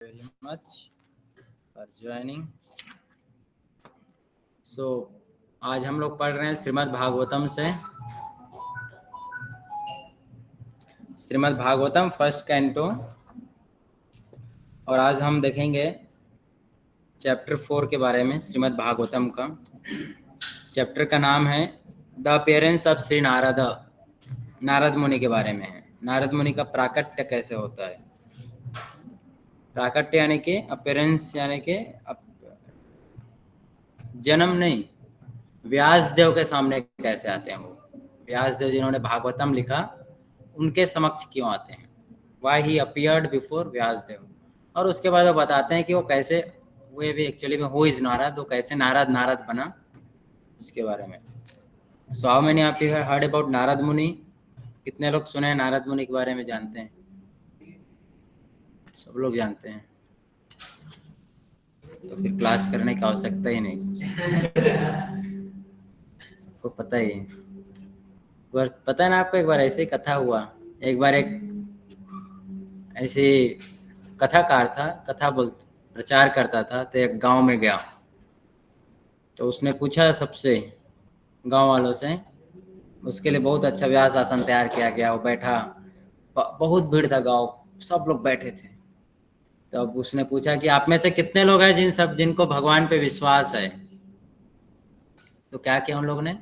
very much for joining. So आज हम लोग पढ़ रहे हैं श्रीमद् भागवतम से श्रीमद् भागवतम फर्स्ट कैंटो, और आज हम देखेंगे चैप्टर 4 के बारे में। श्रीमद् भागवतम का चैप्टर का नाम है the appearance of Shri Narad. Narad मुनि के बारे में है। नारद मुनि का प्राकट्य कैसे होता है। प्राकट्य यानी कि अपीयरेंस यानी कि जन्म नहीं, व्यासदेव के सामने कैसे आते हैं। वो व्यासदेव जिन्होंने भागवतम लिखा उनके समक्ष क्यों आते हैं, why he appeared before Vyasadev. और उसके बाद वो बताते हैं कि वो कैसे, वो भी एक्चुअली में हु इज नारद, वो कैसे नारद बना, उसके बारे में। So how many of you have heard about Narad मुनि? कितने लोग सुने हैं नारद मुनि के बारे में, जानते हैं? सब लोग जानते हैं, तो फिर क्लास करने की आवश्यकता ही नहीं, सबको पता ही है। पता है ना आपको, एक बार ऐसे ही कथा हुआ। एक बार एक ऐसे कथाकार था, प्रचार करता था, तो एक गांव में गया। तो उसने पूछा सबसे, गांव वालों से, उसके लिए बहुत अच्छा व्यास आसन तैयार किया गया। वो बैठा, बहुत भीड़ था, गांव सब लोग बैठे थे। तो अब उसने पूछा कि आप में से कितने लोग हैं जिनको भगवान पे विश्वास है। तो क्या किया उन लोगों ने,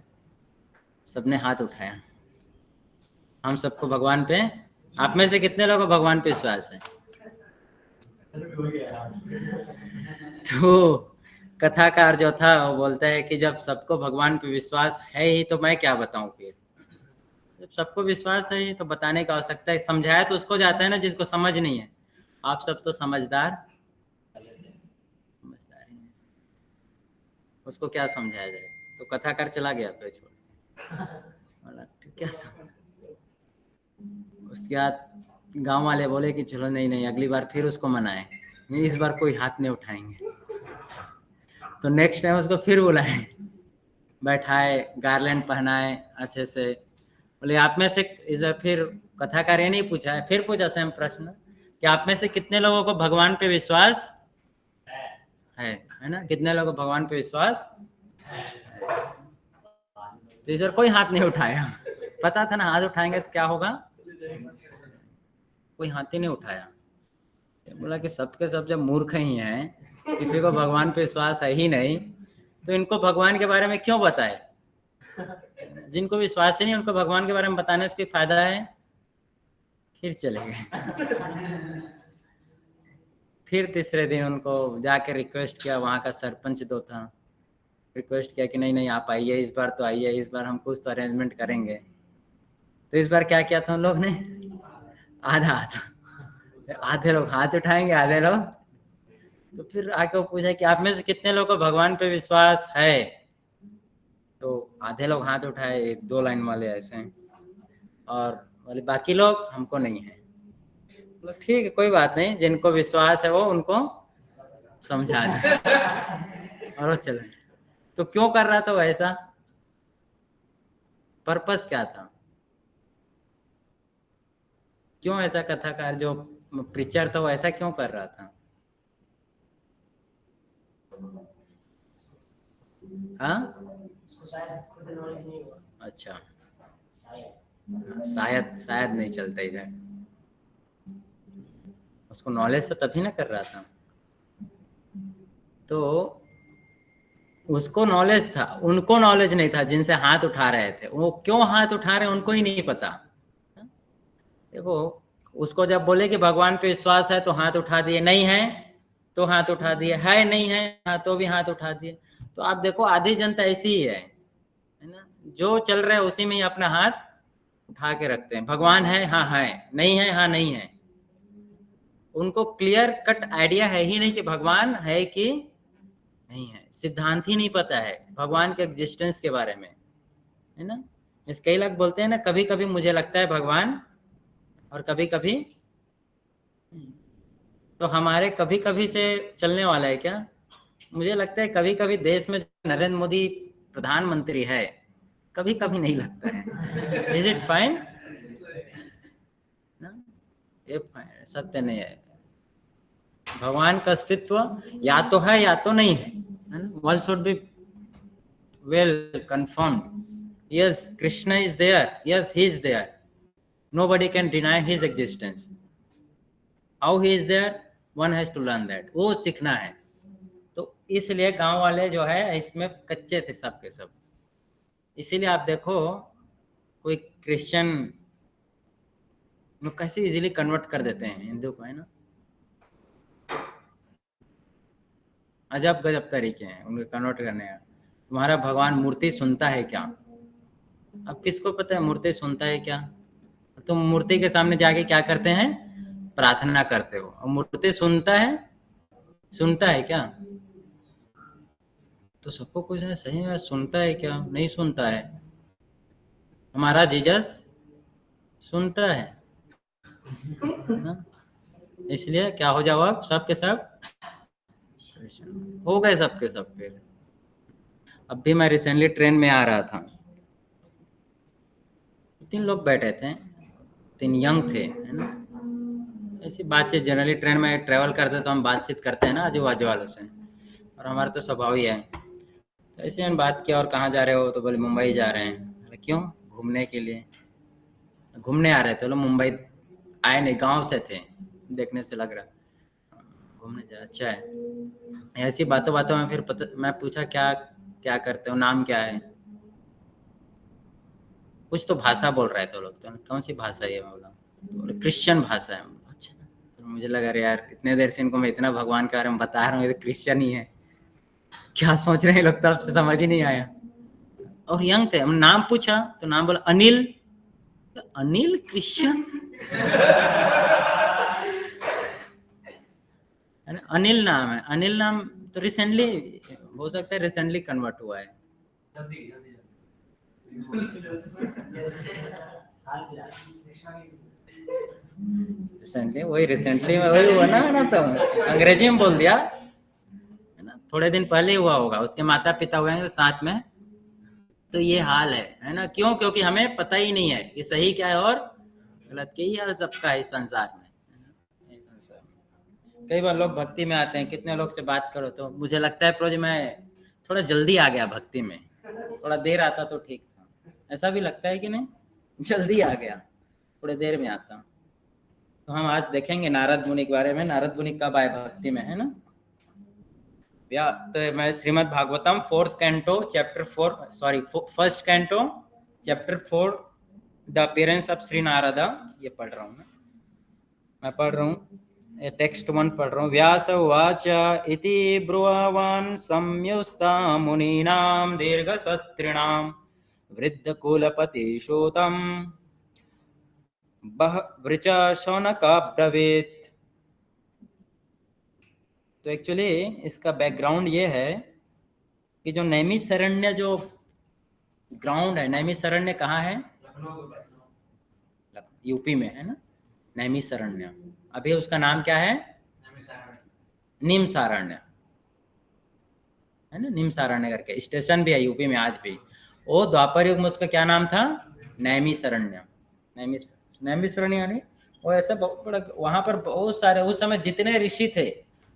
सबने हाथ उठाया। हम सबको भगवान पे, आप में से कितने लोगों को भगवान पे विश्वास है? तो कथाकार जो था वो बोलता है कि जब सबको भगवान पे विश्वास है ही तो मैं क्या बताऊं फिर। जब सबको विश्वास है ही तो बताने का आवश्यकता है। समझाया तो उसको जाता है ना जिसको समझ नहीं है। आप सब तो समझदार हैं, उसको क्या समझाया जाए। तो कथाकार चला गया फिर छोड़, बोला क्या समझ। उसके बाद गांव वाले बोले कि चलो नहीं अगली बार फिर उसको मनाए, नहीं इस बार कोई हाथ नहीं उठाएंगे। तो नेक्स्ट टाइम उसको फिर बुलाए, बैठाए, गार्लैंड पहनाए अच्छे से। बोले आप में से इस बार फिर कथाकार ये नहीं पूछा है, फिर पूछा सेम प्रश्न कि आप में से कितने लोगों को भगवान पे विश्वास है ना, कितने लोगों को भगवान पे विश्वास है। तो इस बार कोई हाथ नहीं उठाया। पता था ना हाथ उठाएंगे तो क्या होगा, कोई हाथ ही नहीं उठाया। बोला कि सबके सब जब मूर्ख ही हैं, किसी को भगवान पे विश्वास है ही नहीं, तो इनको भगवान के बारे में क्यों बताए। जिनको विश्वास ही नहीं उनको भगवान के बारे में बताने से कोई फायदा है। फिर चले गए। फिर तीसरे दिन उनको जाके रिक्वेस्ट किया, वहाँ का सरपंच जो था, रिक्वेस्ट किया कि नहीं आप आइए, इस बार तो आइए, इस बार हम कुछ तो अरेंजमेंट करेंगे। तो इस बार क्या किया था उन लोग ने, आधे लोग हाथ उठाएंगे, आधे लोग। तो फिर आके वो पूछा कि आप में से कितने लोगों को भगवान पे विश्वास है। तो आधे लोग हाथ उठाए, एक दो लाइन वाले ऐसे हैं, और बोले बाकी लोग हमको नहीं है। तो ठीक है कोई बात नहीं, जिनको विश्वास है वो उनको समझा दे। और वो चले। तो क्यों कर रहा था वैसा, पर्पस क्या था, क्यों ऐसा कथाकार जो प्रीचर था वो ऐसा क्यों कर रहा था? हाँ अच्छा, शायद नहीं चलता इधर। उसको नॉलेज तो तभी ना कर रहा था। तो उसको नॉलेज था, उनको नॉलेज नहीं था जिनसे हाथ उठा रहे थे। वो क्यों हाथ उठा रहे हैं उनको ही नहीं पता। देखो उसको जब बोले कि भगवान पे विश्वास है तो हाथ उठा दिए, नहीं है तो हाथ उठा दिए, है नहीं है तो भी हाथ उठा दिए। तो आप देखो आधी जनता ऐसी ही है ना, जो चल रहा है उसी में ही अपना हाथ उठा के रखते हैं। भगवान है, हाँ है, नहीं है, हाँ नहीं है। उनको क्लियर कट आइडिया है ही नहीं कि भगवान है कि नहीं है। सिद्धांत ही नहीं पता है भगवान के एग्जिस्टेंस के बारे में, है ना। इस कई लोग बोलते हैं ना, कभी कभी मुझे लगता है भगवान, और कभी कभी। तो हमारे कभी कभी से चलने वाला है क्या? मुझे लगता है कभी कभी देश में नरेंद्र मोदी प्रधानमंत्री है, कभी कभी नहीं लगता है। Is it fine? ये सत्य नहीं है। भगवान का अस्तित्व या तो है या तो नहीं है, one should be well confirmed. Yes Krishna is there, yes he is there, nobody can deny his existence. How he is there, one has to learn that, वो सीखना है। तो इसलिए गांव वाले जो है इसमें कच्चे थे सब के सब। इसीलिए आप देखो कोई क्रिश्चियन लोग कैसे इजीली कन्वर्ट कर देते हैं हिंदू को, है ना। अजब गजब तरीके हैं उनको कन्वर्ट करने का। तुम्हारा भगवान मूर्ति सुनता है क्या? अब किसको पता है मूर्ति सुनता है क्या? तुम मूर्ति के सामने जाके क्या करते हैं? प्रार्थना करते हो। और मूर्ति सुनता है क्या? तो सबको कुछ है, सही में सुनता है क्या? नहीं सुनता है। हमारा जीसस सुनता है ना। इसलिए क्या हो जाओ आप सबके सब हो गए सबके सब। फिर अब भी मैं रिसेंटली ट्रेन में आ रहा था, 3 लोग बैठे थे, 3 यंग थे, है ना। ऐसी बातचीत जनरली ट्रेन में ट्रेवल करते तो हम बातचीत करते हैं ना आजू बाजू वालों से, और हमारा तो स्वभाव ही है। तो ऐसे मैंने बात किया, और कहाँ जा रहे हो? तो बोले मुंबई जा रहे हैं। क्यों? घूमने के लिए। घूमने आ रहे थे। बोलो मुंबई आए नहीं, गांव से थे, देखने से लग रहा। घूमने जा, अच्छा है। ऐसी बातों बातों में फिर मैं पूछा क्या क्या करते हो, नाम क्या है? कुछ तो भाषा बोल रहे थे लोग। तो कौन सी भाषा है? मैं बोला तो बोले क्रिश्चियन भाषा है। अच्छा। तो मुझे लगा यार इतने देर से इनको मैं इतना भगवान के बारे में बता रहा हूँ, ये तो क्रिश्चियन ही है, क्या सोच रहे हैं लोग, तरफ से समझ ही नहीं आया। और यंग थे, हम नाम पूछा तो नाम बोला अनिल। अनिल क्रिश्चियन? अनिल नाम है। अनिल नाम तो रिसेंटली हो सकता है, रिसेंटली कन्वर्ट हुआ है। रिसेंटली में वही हुआ ना तो अंग्रेजी में बोल दिया, है ना। थोड़े दिन पहले हुआ होगा, उसके माता पिता हुए हैं साथ में। तो ये हाल है ना। क्यों? क्योंकि हमें पता ही नहीं है ये सही क्या है और गलत। के ही हाल सबका है इस संसार में। कई बार लोग भक्ति में आते हैं, कितने लोग से बात करो तो मुझे लगता है प्रोज मैं थोड़ा जल्दी आ गया भक्ति में, थोड़ा देर आता तो ठीक था। ऐसा भी लगता है कि नहीं? जल्दी आ गया, थोड़ी देर में आता। तो हम आज देखेंगे नारद मुनि के बारे में। नारद मुनि कब आए भक्ति में, है ना। तो मैं Shrimad Bhagavatam 4th canto chapter 4 sorry 1st canto chapter 4 the appearance of Shri Narada, ये पढ़ रहा हूँ मैं पढ़ रहा हूँ टेक्स्ट 1 पढ़ रहा हूँ। व्यास उवाच इति ब्रुवावान् संयुस्ता मुनीनां दीर्घशस्त्रिणां वृद्धकुलपतिशोतं वृचा शौनकाब्रवीत्। तो एक्चुअली इसका बैकग्राउंड ये है कि जो नैमिषारण्य जो ग्राउंड है, नैमिषारण्य कहाँ है? यूपी में, है ना। नैमिषारण्य, अभी उसका नाम क्या है? निमसारण्य, है ना। निमसारण्य करके स्टेशन भी है यूपी में आज भी। वो द्वापर युग में उसका क्या नाम था? नैमिषारण्य। नैमिषारण्य यानी वो ऐसा बहुत बड़ा, वहां पर बहुत सारे उस समय जितने ऋषि थे,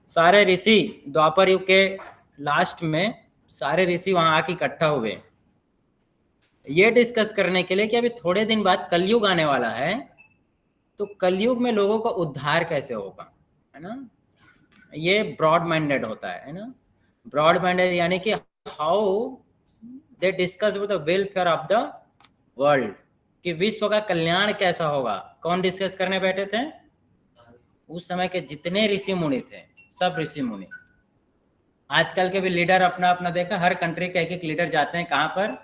सारे ऋषि द्वापर युग के लास्ट में सारे ऋषि वहां आके इकट्ठा हुए ये डिस्कस करने के लिए कि अभी थोड़े दिन बाद कलयुग आने वाला है, तो कलयुग में लोगों का उद्धार कैसे होगा, है ना। ये ब्रॉड माइंडेड होता है ना। ब्रॉड माइंडेड यानी कि how they discuss with the welfare of the world, कि विश्व का कल्याण कैसा होगा। कौन डिस्कस करने बैठे थे? उस समय के जितने ऋषि मुनि थे, सब ऋषि मुनि। आजकल के भी लीडर अपना अपना देखा, हर कंट्री के एक लीडर जाते हैं कहाँ पर,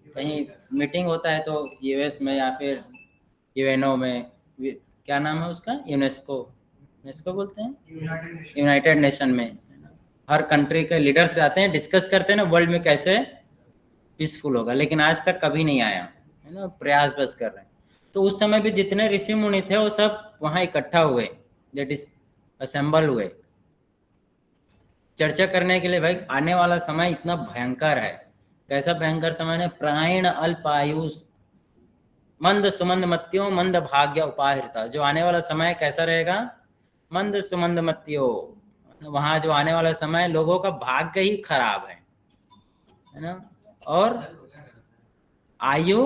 कहीं मीटिंग होता है तो यूएस में या फिर यूएनओ में, क्या नाम है उसका, यूनेस्को बोलते हैं, यूनाइटेड नेशन में। हर कंट्री के लीडर्स जाते हैं, डिस्कस करते हैं ना वर्ल्ड में कैसे पीसफुल होगा। लेकिन आज तक कभी नहीं आया, है ना। प्रयास बस कर रहे हैं। तो उस समय भी जितने ऋषि मुनि थे वो सब वहां इकट्ठा हुए, असेंबल हुए चर्चा करने के लिए। भाई आने वाला समय इतना भयंकर है। कैसा भयंकर समय है? प्रायण अल्पायुष मंद सुमंद मत्यो मंद भाग्य उपाहृता। जो आने वाला समय कैसा रहेगा? मंद सुमंद मतियो, वहां जो आने वाला समय लोगों का भाग्य ही खराब है ना। और आयु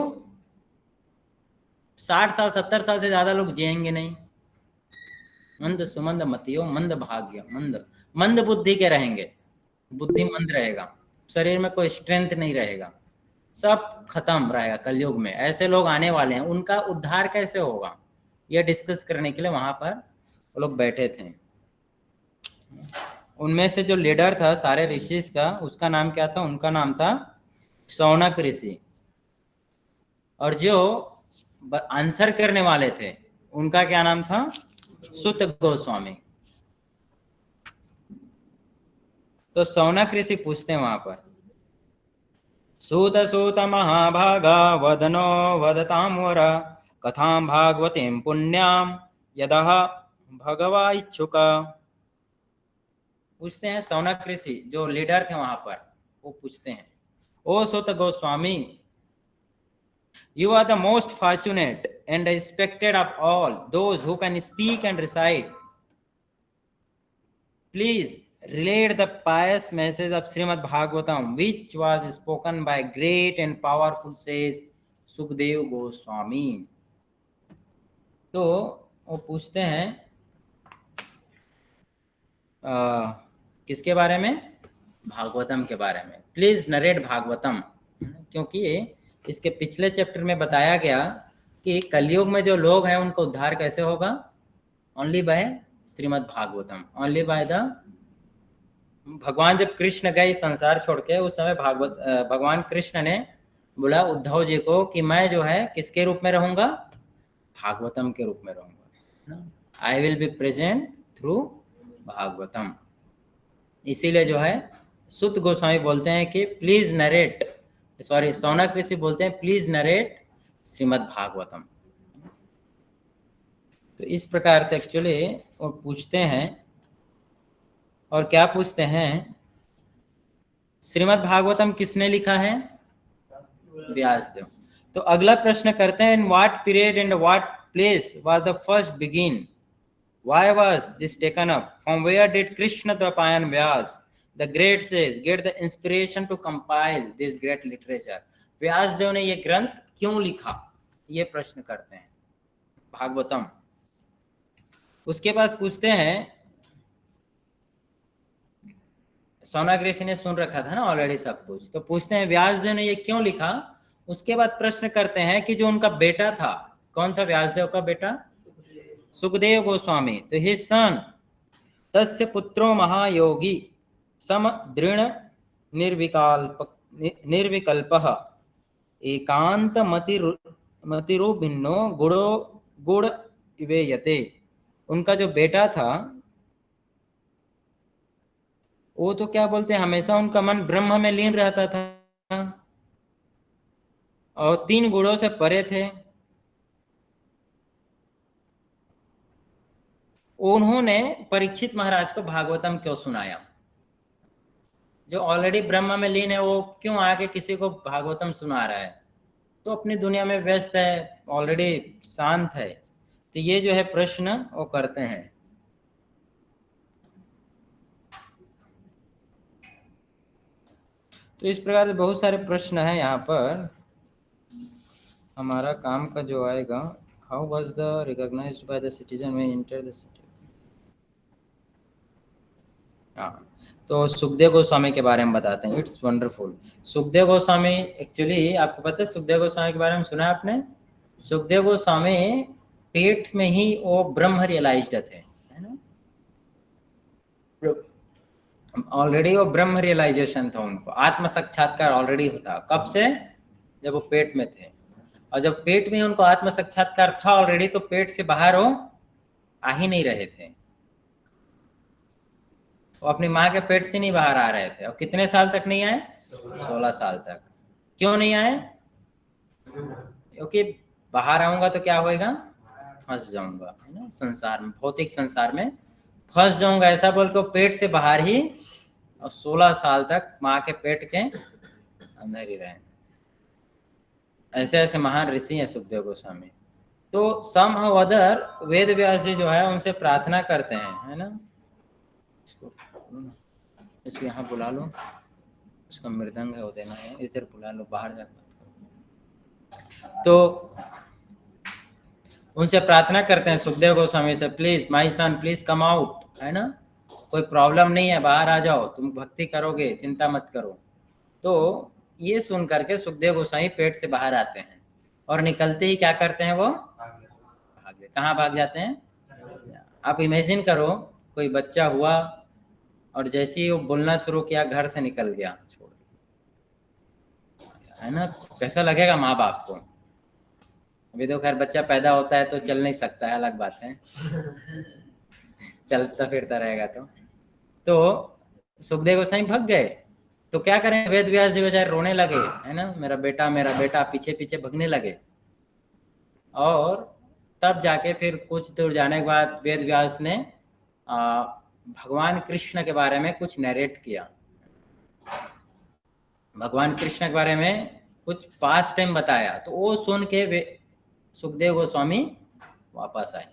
60 साल 70 साल से ज्यादा लोग जिएंगे नहीं। मंद सुमंद मतियो, मंद भाग्य, मंद मंद बुद्धि के रहेंगे, बुद्धि मंद रहेगा, शरीर में कोई स्ट्रेंथ नहीं रहेगा, सब खत्म रहेगा कलयुग में। ऐसे लोग आने वाले हैं, उनका उद्धार कैसे होगा, यह डिस्कस करने के लिए वहां पर वो लोग बैठे थे। उनमें से जो लीडर था सारे ऋषिस का, उसका नाम क्या था? उनका नाम था शौनक ऋषि। और जो आंसर करने वाले थे उनका क्या नाम था? सुत गोस्वामी। तो शौनक ऋषि पूछते हैं वहां पर, सूत सूत महाभागा वदनो वदताम वर कथां भागवतीं पुण्याम यदः भगवा इच्छुका। पूछते हैं शौनक ऋषि, जो लीडर थे वहां पर, वो पूछते हैं, ओ सुत Goswami, you are the most fortunate and respected of all those who can speak and recite. Please relate the pious message of Srimad Bhagavatam, which was spoken by great and powerful sage Sukdev Goswami. तो वो पूछते हैं किसके बारे में? भागवतम के बारे में। प्लीज नरेट भागवतम, क्योंकि इसके पिछले चैप्टर में बताया गया कि कलयुग में जो लोग हैं उनको उद्धार कैसे होगा? Only by Shrimad Bhagavatam, only by the भगवान। जब कृष्ण गए संसार छोड़ के, उस समय भगवान कृष्ण ने बोला उद्धव जी को कि मैं जो है किसके रूप में रहूंगा? भागवतम के रूप में रहूंगा, I will be present through Bhagavatam. इसीलिए जो है सुत गोस्वामी बोलते हैं कि प्लीज नरेट, सॉरी शौनक ऋषि बोलते हैं प्लीज नरेट श्रीमद् भागवतम। तो इस प्रकार से एक्चुअली वो पूछते हैं। और क्या पूछते हैं? श्रीमद् भागवतम किसने लिखा है? व्यासदेव। तो अगला प्रश्न करते हैं, in what period and what place was the first begin? Why was this taken up? From where did Krishna Dwapayan Vyas, the great sage, get the inspiration to compile this great literature? Vyasadev ने ये ग्रंथ क्यों लिखा? ये प्रश्न करते हैं भागवतम। उसके बाद पूछते हैं, शौनक ऋषि ने सुन रखा था ना ऑलरेडी सब कुछ, तो पूछते हैं व्यासदेव ने ये क्यों लिखा? उसके बाद प्रश्न करते हैं कि जो उनका बेटा था, कौन था व्यासदेव का बेटा? सुखदेव गोस्वामी। तो हिज सन तस्य पुत्रो महायोगी सम दृढ़ निर्विकल्पः एकांत मतिरुभिन्नो गुण इवेयते। उनका जो बेटा था वो तो क्या बोलते हैं, हमेशा उनका मन ब्रह्म में लीन रहता था और 3 गुणों से परे थे। उन्होंने परीक्षित महाराज को भागवतम क्यों सुनाया? जो ऑलरेडी ब्रह्म में लीन है वो क्यों आके किसी को भागवतम सुना रहा है? तो अपनी दुनिया में व्यस्त है, ऑलरेडी शांत है। तो ये जो है प्रश्न वो करते हैं। तो इस प्रकार से बहुत सारे प्रश्न हैं यहाँ पर। हमारा काम का जो आएगा, how was the recognised by the citizen when enter the city. हाँ, तो सुखदेव गोस्वामी के बारे में बताते हैं। It's wonderful. Sukhdev Goswami, actually आपको पता है सुखदेव गोस्वामी के बारे में सुना है आपने? सुखदेव गोस्वामी पेट में ही वो ब्रह्म रियलाइज्ड थे, है ना? ऑलरेडी वो ब्रह्म रियलाइजेशन था उनको, आत्म साक्षात्कार ऑलरेडी होता। कब से? जब वो पेट में थे। और जब पेट में उनको आत्म साक्षात्कार था ऑलरेडी, तो पेट से बाहर वो आ ही नहीं रहे थे। वो अपनी माँ के पेट से नहीं बाहर आ रहे थे। और कितने साल तक नहीं आए? 16 साल तक। क्यों नहीं आए? क्योंकि बाहर आऊंगा तो क्या होएगा? फंस जाऊंगा, है ना? संसार में, भौतिक संसार में फंस जाऊंगा, ऐसा बोल के पेट से बाहर ही, और 16 साल तक माँ के पेट के अंदर ही रहे। ऐसे ऐसे महान ऋषि हैं सुखदेव गोस्वामी। तो some how other Ved Vyas जी जो है उनसे प्रार्थना करते हैं, है ना। इसको यहाँ बुला लो, उसका मृदंग है वो देना है, इधर बुला लो, बाहर जाकर। तो उनसे प्रार्थना करते हैं सुखदेव गोस्वामी से, please my son please come out, है ना, कोई प्रॉब्लम नहीं है, बाहर आ जाओ, तुम भक्ति करोगे, चिंता मत करो। तो ये सुन करके सुखदेव गोस्वामी पेट से बाहर आते हैं और निकलते ही क्या करते हैं, वो भाग, कहाँ भाग जाते हैं। आप इमेजिन करो कोई बच्चा हुआ और जैसे ही वो बोलना शुरू किया घर से निकल गया छोड़, है ना, कैसा लगेगा माँ बाप को। अभी तो खैर बच्चा पैदा होता है तो चल नहीं सकता है, अलग बात है, चलता फिरता रहेगा तो सुखदेव गोस्वामी भग गए। तो क्या करें, वेद व्यास जी बेचारे रोने लगे, है ना, मेरा बेटा, पीछे पीछे भगने लगे। और तब जाके फिर कुछ दूर जाने के बाद वेद व्यास ने भगवान कृष्ण के बारे में कुछ नरेट किया, भगवान कृष्ण के बारे में कुछ पास्ट टाइम बताया। तो वो सुन के सुखदेव गोस्वामी वापस आए,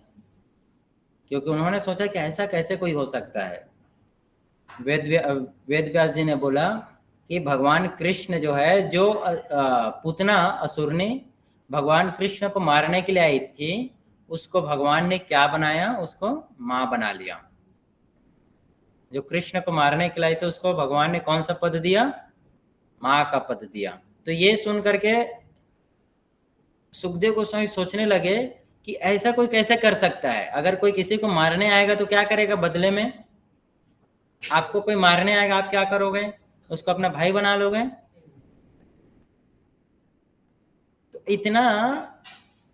क्योंकि उन्होंने सोचा कि ऐसा कैसे कोई हो सकता है। वेद व्यास जी ने बोला कि भगवान कृष्ण जो है, जो पूतना असुरनी भगवान कृष्ण को मारने के लिए आई थी, उसको भगवान ने क्या बनाया, उसको माँ बना लिया। जो कृष्ण को मारने के लिए आई थी उसको भगवान ने कौन सा पद दिया, माँ का पद दिया। तो ये सुन करके सुखदेव गोस्वामी सोचने लगे कि ऐसा कोई कैसे कर सकता है। अगर कोई किसी को मारने आएगा तो क्या करेगा बदले में, आपको कोई मारने आएगा आप क्या करोगे, उसको अपना भाई बना लोगे। तो इतना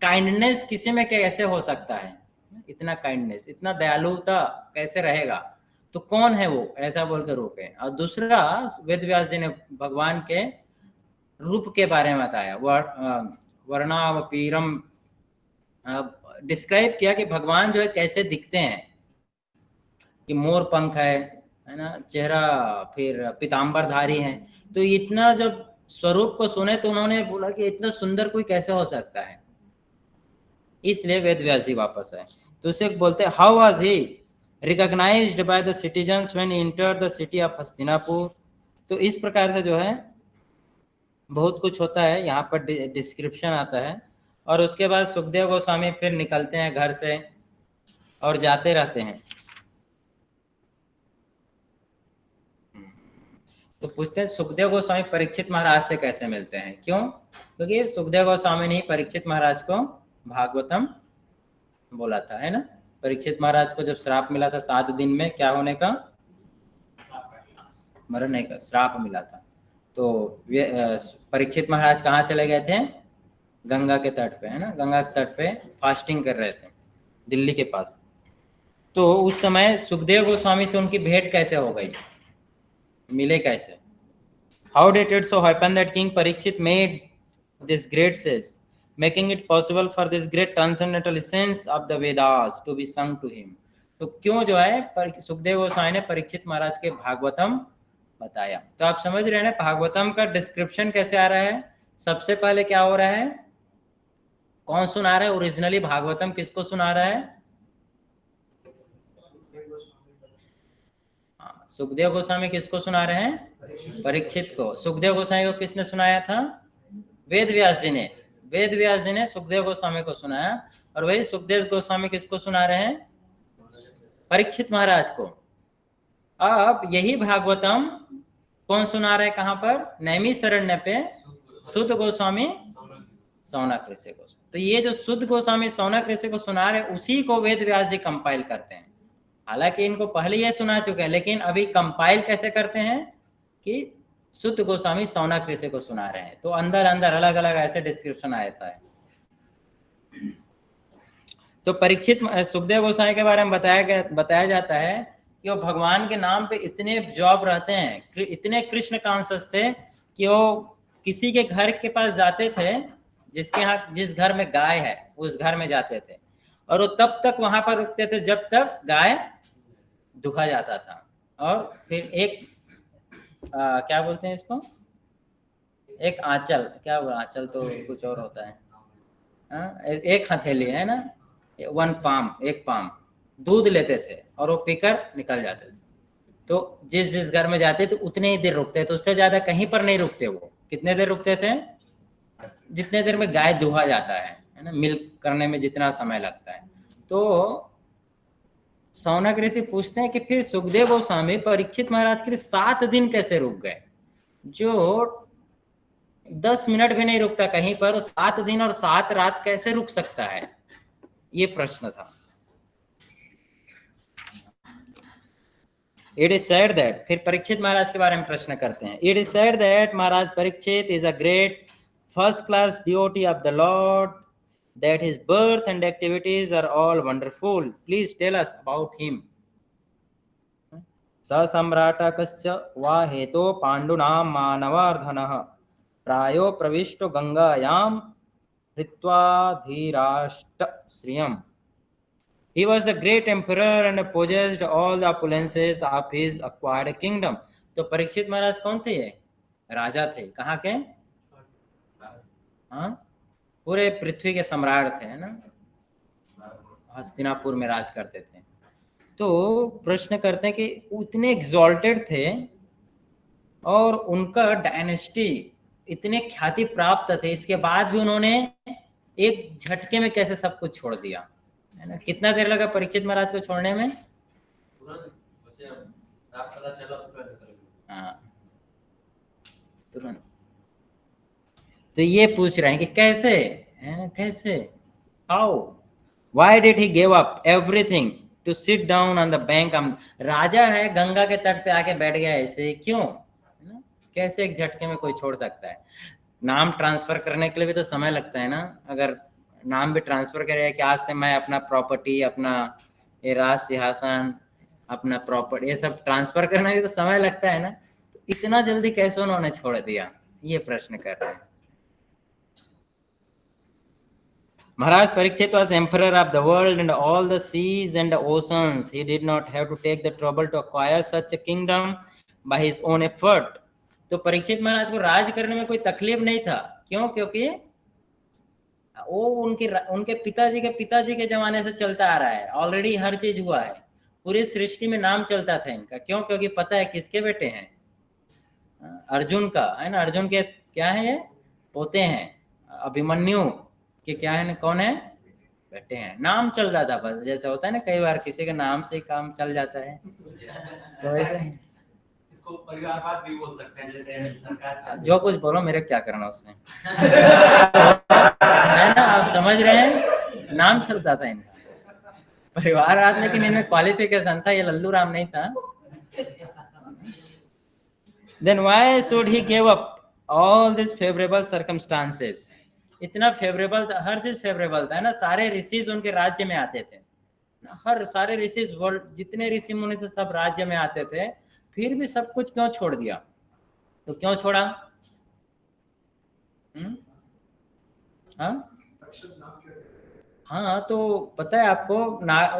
काइंडनेस किसी में कैसे हो सकता है, इतना काइंडनेस, इतना दयालुता कैसे रहेगा, तो कौन है वो, ऐसा बोलकर रोके। और दूसरा वेद व्यास जी ने भगवान के रूप के बारे में बताया, वर्णावपीरम डिस्क्राइब किया कि भगवान जो है कैसे दिखते हैं, कि मोर पंख है ना, चेहरा, फिर पीताम्बरधारी हैं। तो इतना जब स्वरूप को सुने तो उन्होंने बोला कि इतना सुंदर कोई कैसे हो सकता है, इसलिए वेद व्यास जी वापस आए। तो उसे बोलते हैं, how was he recognised by the citizens when he entered the city of Hastinapur. तो इस प्रकार से जो है बहुत कुछ होता है, यहाँ पर डिस्क्रिप्शन आता है। और उसके बाद सुखदेव गोस्वामी फिर निकलते हैं घर से और जाते रहते हैं। तो पूछते हैं सुखदेव गोस्वामी परीक्षित महाराज से कैसे मिलते हैं, क्यों, क्योंकि सुखदेव गोस्वामी ने परीक्षित महाराज को भागवतम बोला था, है ना। परीक्षित महाराज को जब श्राप मिला था 7 दिन में क्या होने का, मरने का श्राप मिला था। तो परीक्षित महाराज कहाँ चले गए थे, गंगा के तट पे, है ना, गंगा के तट पे फास्टिंग कर रहे थे दिल्ली के पास। तो उस समय सुखदेव गोस्वामी से उनकी भेंट कैसे हो गई, मिले कैसे। How did it so happen that King Parikshit made this great says, making it possible for this great transcendental essence of the Vedas to be sung to him? तो क्यों जो है सुखदेव गोस्वामी ने परीक्षित महाराज के भागवतम बताया। तो आप समझ रहे हैं ना भागवतम का डिस्क्रिप्शन कैसे आ रहा है। सबसे पहले क्या हो रहा है, कौन सुना रहा है, ओरिजिनली भागवतम किसको सुना रहा है, सुखदेव गोस्वामी किसको सुना रहे हैं, परीक्षित को। सुखदेव गोस्वामी को किसने सुनाया था, वेद व्यास जी ने। वेद व्यास जी ने सुखदेव गोस्वामी को सुनाया, और वही सुखदेव गोस्वामी किसको सुना रहे हैं, परीक्षित महाराज को। अब यही भागवतम कौन सुना रहे, कहां पर, नैमिषारण्य पे शुद्ध गोस्वामी सौनक ऋषि को। तो ये जो शुद्ध गोस्वामी सौनक ऋषि को सुना रहे उसी को वेद व्यास जी कंपाइल करते हैं। हालांकि इनको पहले ये सुना चुके हैं, लेकिन अभी कंपाइल कैसे करते हैं कि शुद्ध गोस्वामी सौनक ऋषि को सुना रहे हैं। तो अंदर अंदर अलग अलग ऐसे डिस्क्रिप्शन आता है। तो परीक्षित सुखदेव गोस्वामी के बारे में बताया जाता है कि वो भगवान के नाम पे इतने जॉब रहते हैं, इतने कृष्ण कॉन्शियस थे कि वो किसी के घर के पास जाते थे, जिसके यहाँ जिस घर में गाय है उस घर में जाते थे, और वो तब तक वहां पर रुकते थे जब तक गाय दुखा जाता था। और फिर एक क्या बोलते हैं इसको, एक आंचल, क्या आंचल तो कुछ और होता है, एक हथेली है ना, 1 पाम, 1 पाम दूध लेते थे और वो पीकर निकल जाते थे। तो जिस जिस घर में जाते थे उतने ही देर रुकते थे, उससे ज्यादा कहीं पर नहीं रुकते। वो कितने देर रुकते थे? जितने देर में गाय दुहा जाता है ना, मिल्क करने में जितना समय लगता है। तो शौनक ऋषि पूछते हैं कि फिर सुखदेव गोस्वामी परीक्षित महाराज के लिए 7 दिन कैसे रुक गए? जो 10 मिनट भी नहीं रुकता कहीं पर, 7 दिन और 7 रात कैसे रुक सकता है? ये प्रश्न था। इट इज सेड दैट, फिर परीक्षित महाराज के बारे में प्रश्न करते हैं। It is said that Maharaj Parikshit is a great first class devotee of the lord, that his birth and activities are all wonderful, please tell us about him. स सम्राटकस्य वा हेतो पाण्डुनां मानवार्धनः प्रायो प्रविष्टो गंगायां हृत्वाधिराष्ट श्रियम्। He was the great emperor and possessed all the opulences of his acquired kingdom. तो परीक्षित महाराज कौन थे? ये राजा थे। कहाँ के? हाँ, पूरे पृथ्वी के सम्राट थे, है ना, हस्तिनापुर में राज करते थे। तो प्रश्न करते हैं कि उतने एग्जॉल्टेड थे और उनका डायनेस्टी इतने ख्याति प्राप्त थे, इसके बाद भी उन्होंने एक झटके में कैसे सब कुछ छोड़ दिया, है ना? कितना देर लगा परीक्षित महाराज को छोड़ने में? हाँ, तुरंत। तो ये पूछ रहे हैं कि कैसे, कैसे, how, why did he give up everything to sit down on the bank? राजा है, गंगा के तट पे आके बैठ गया, ऐसे क्यों? है ना? कैसे एक झटके में कोई छोड़ सकता है? नाम ट्रांसफर करने के लिए भी तो समय लगता है ना। अगर नाम भी ट्रांसफर करेगा कि आज से मैं अपना प्रॉपर्टी, अपना ये राज सिंहासन, अपना प्रॉपर्टी, ये सब ट्रांसफर करने में तो समय लगता है ना। तो इतना जल्दी कैसे उन्होंने छोड़ दिया, ये प्रश्न कर रहे हैं। Maharaj Parikshit was emperor of the world and all the seas and the oceans. He did not have to take the trouble to acquire such a kingdom by his own effort. तो परीक्षित महाराज को राज करने में कोई तकलीफ नहीं था। क्यों? क्योंकि वो उनके पिताजी के जमाने से चलता आ रहा है, ऑलरेडी हर चीज हुआ है, पूरी सृष्टि में नाम चलता था इनका। क्यों? क्योंकि पता है किसके बेटे हैं? अर्जुन का, है ना। अर्जुन के क्या है? ये पोते हैं। अभिमन्यु कि क्या है, कौन है? बेटे हैं। नाम चल जाता बस, जैसे होता है ना कई बार किसी के नाम से काम चल जाता है। तो ऐसे इसको परिवारवाद भी बोल सकते हैं, जैसे सरकार जो कुछ बोलो, मेरे क्या करना उससे। है ना, आप समझ रहे हैं, नाम चलता था इनका, परिवारवाद, लेकिन इनमें क्वालिफिकेशन था, ये लल्लू राम नहीं था। Then why should he give up all these favorable circumstances? इतना फेवरेबल था, हर चीज फेवरेबल था, है ना। सारे ऋषिज उनके राज्य में आते थे, हर सारे ऋषिज, वर्ल्ड जितने ऋषि मुनि से सब राज्य में आते थे, फिर भी सब कुछ क्यों छोड़ दिया? तो क्यों छोड़ा? हाँ, तो पता है आपको,